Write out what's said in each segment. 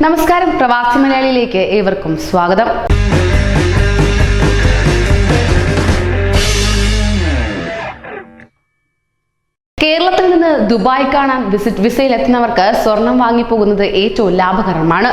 നമസ്കാരം, പ്രവാസി മലയാളിയിലേക്ക് ഏവർക്കും സ്വാഗതം. കേരളത്തിൽ നിന്ന് ദുബായ് കാണാൻ വിസയിൽ എത്തുന്നവർക്ക് സ്വർണം വാങ്ങി പോകുന്നത് ഏറ്റവും ലാഭകരമാണ്.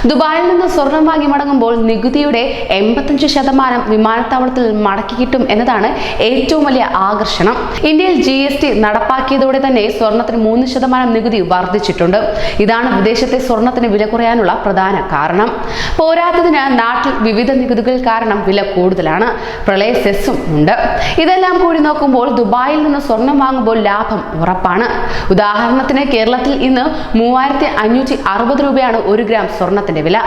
ദുബായിൽ നിന്ന് സ്വർണം വാങ്ങി മടങ്ങുമ്പോൾ നികുതിയുടെ 85% വിമാനത്താവളത്തിൽ മടക്കി കിട്ടും എന്നതാണ് ഏറ്റവും വലിയ ആകർഷണം. ഇന്ത്യയിൽ GST നടപ്പാക്കിയതോടെ തന്നെ സ്വർണത്തിന് 3% നികുതി വർദ്ധിച്ചിട്ടുണ്ട്. ഇതാണ് വിദേശത്തെ സ്വർണത്തിന് വില കുറയാനുള്ള പ്രധാന കാരണം. പോരാത്തതിന് നാട്ടിൽ വിവിധ നികുതികൾ കാരണം വില കൂടുതലാണ്. പ്രളയ സെസ്സും ഉണ്ട്. ഇതെല്ലാം കൂടി നോക്കുമ്പോൾ ദുബായിൽ നിന്ന് സ്വർണം വാങ്ങുമ്പോൾ ലാഭം ഉറപ്പാണ്. ഉദാഹരണത്തിന് കേരളത്തിൽ ഇന്ന് 3560 രൂപയാണ് 1 ഗ്രാം സ്വർണത്തിന്റെ വില.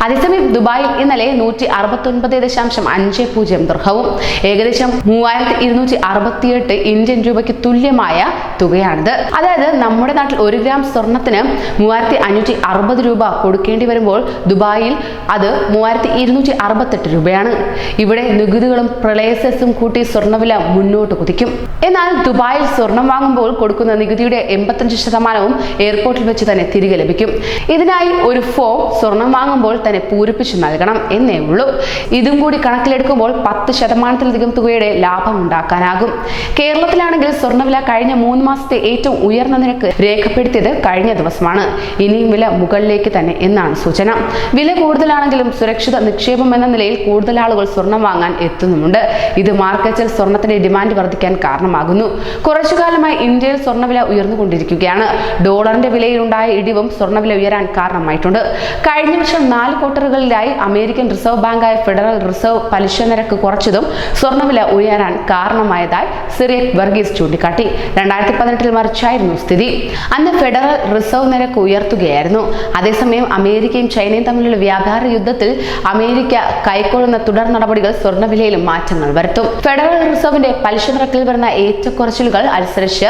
അതേസമയം ദുബായിൽ ഇന്നലെ 169.50 ദിർഹവും ഏകദേശം 3268 ഇന്ത്യൻ രൂപയ്ക്ക് തുല്യമായ തുകയാണിത്. അതായത് നമ്മുടെ നാട്ടിൽ 1 ഗ്രാം സ്വർണത്തിന് 3560 രൂപ കൊടുക്കേണ്ടി വരുമ്പോൾ ദുബായിൽ അത് 3268 രൂപയാണ്. ഇവിടെ നികുതികളും പ്രളയ സെസ്സും കൂട്ടി സ്വർണ്ണവില മുന്നോട്ട് കുതിക്കും. എന്നാൽ ദുബായിൽ സ്വർണം വാങ്ങുമ്പോൾ കൊടുക്കുന്ന നികുതിയുടെ 85% എയർപോർട്ടിൽ വെച്ച് തന്നെ തിരികെ ലഭിക്കും. ഇതിനായി ഒരു ഫോം സ്വർണം വാങ്ങുമ്പോൾ തന്നെ പൂരിപ്പിച്ചു നൽകണം എന്നേ ഉള്ളൂ. ഇതും കൂടി കണക്കിലെടുക്കുമ്പോൾ 10%-ലധികം തുകയുടെ ലാഭം ഉണ്ടാക്കാനാകും. കേരളത്തിലാണെങ്കിൽ സ്വർണ്ണവില കഴിഞ്ഞ 3 മാസത്തെ ഏറ്റവും ഉയർന്ന നിരക്ക് രേഖപ്പെടുത്തിയത് കഴിഞ്ഞ ദിവസമാണ്. ഇനിയും വില മുകളിലേക്ക് തന്നെ എന്നാണ് സൂചന. വില കൂടുതലാണെങ്കിലും സുരക്ഷിത നിക്ഷേപം എന്ന നിലയിൽ കൂടുതൽ ആളുകൾ സ്വർണം വാങ്ങാൻ എത്തുന്നുമുണ്ട്. ഇത് മാർക്കറ്റിൽ സ്വർണത്തിന്റെ ഡിമാൻഡ് വർദ്ധിക്കാൻ കാരണമാകുന്നു. കുറച്ചു കാലമായി ഇന്ത്യയിൽ സ്വർണ്ണവില ഉയർന്നുകൊണ്ടിരിക്കുകയാണ്. ഡോളറിന്റെ വിലയിലുണ്ടായ ഇടിവും സ്വർണ്ണവില ഉയരാൻ കാരണമായിട്ടുണ്ട്. കഴിഞ്ഞ വർഷം 4 ക്വാർട്ടറുകളിലായി അമേരിക്കൻ റിസർവ് ബാങ്കായ ഫെഡറൽ റിസർവ് പലിശ നിരക്ക് കുറച്ചതും സ്വർണ്ണവില ഉയരാൻ കാരണമായതായി സിറിയക് വർഗീസ് ചൂണ്ടിക്കാട്ടി. 2018 മറിച്ചായിരുന്നു സ്ഥിതി. അന്ന് ഫെഡറൽ റിസർവ് നിരക്ക് ഉയർത്തുകയായിരുന്നു. അതേസമയം അമേരിക്കയും ചൈനയും തമ്മിലുള്ള വ്യാപാര യുദ്ധത്തിൽ അമേരിക്ക കൈക്കൊള്ളുന്ന തുടർ നടപടികൾ സ്വർണ്ണവിലയിലും മാറ്റങ്ങൾ വരുത്തും. ഫെഡറൽ റിസർവിന്റെ പലിശ നിരക്കിൽ വരുന്ന ഏറ്റക്കുറച്ചിലുകൾ അനുസരിച്ച്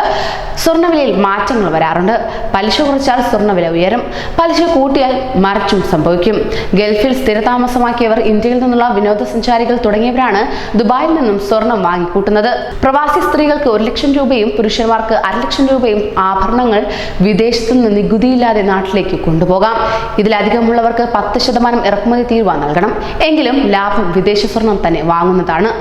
സ്വർണ്ണവിലയിൽ മാറ്റങ്ങൾ വരാറുണ്ട്. പലിശ കുറച്ചാൽ സ്വർണ്ണവില ഉയരും, പലിശ കൂട്ടിയാൽ മറിച്ചും സംഭവിക്കും. ഗൾഫിൽ സ്ഥിരതാമസമാക്കിയവർ, ഇന്ത്യയിൽ നിന്നുള്ള വിനോദസഞ്ചാരികൾ തുടങ്ങിയവരാണ് ദുബായിൽ നിന്നും സ്വർണം വാങ്ങിക്കൂട്ടുന്നത്. പ്രവാസി സ്ത്രീകൾക്ക് 1 ലക്ഷം രൂപയും പുരുഷന്മാർക്ക് 1/2 ലക്ഷം രൂപയും ആഭരണങ്ങൾ വിദേശത്തു നിന്ന് നികുതിയില്ലാതെ നാട്ടിലേക്ക് കൊണ്ടുപോകാം. ഇതിലധികമുള്ളവർക്ക് 10% ഇറക്കുമതി തീരുവ നൽകണം. എങ്കിലും ലാഭം വിദേശ സ്വർണം തന്നെ വാങ്ങുന്നതാണ്.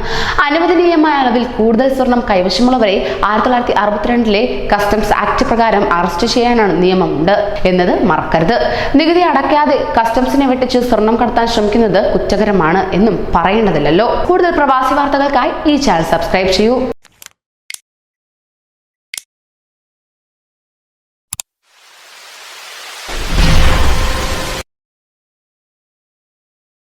അനുവദനീയമായ അളവിൽ കൂടുതൽ സ്വർണം കൈവശമുള്ളവരെ 1962 കസ്റ്റംസ് ആക്ട് പ്രകാരം അറസ്റ്റ് ചെയ്യാനാണ് നിയമമുണ്ട് എന്നത് മറക്കരുത്. നികുതി അടയ്ക്കാതെ കസ്റ്റംസിനെ വെട്ടിച്ച് സ്വർണം കടത്താൻ ശ്രമിക്കുന്നത് കുറ്റകരമാണ് എന്നും പറയേണ്ടതില്ലല്ലോ. കൂടുതൽ പ്രവാസി വാർത്തകൾക്കായി ഈ ചാനൽ സബ്സ്ക്രൈബ് ചെയ്യൂ.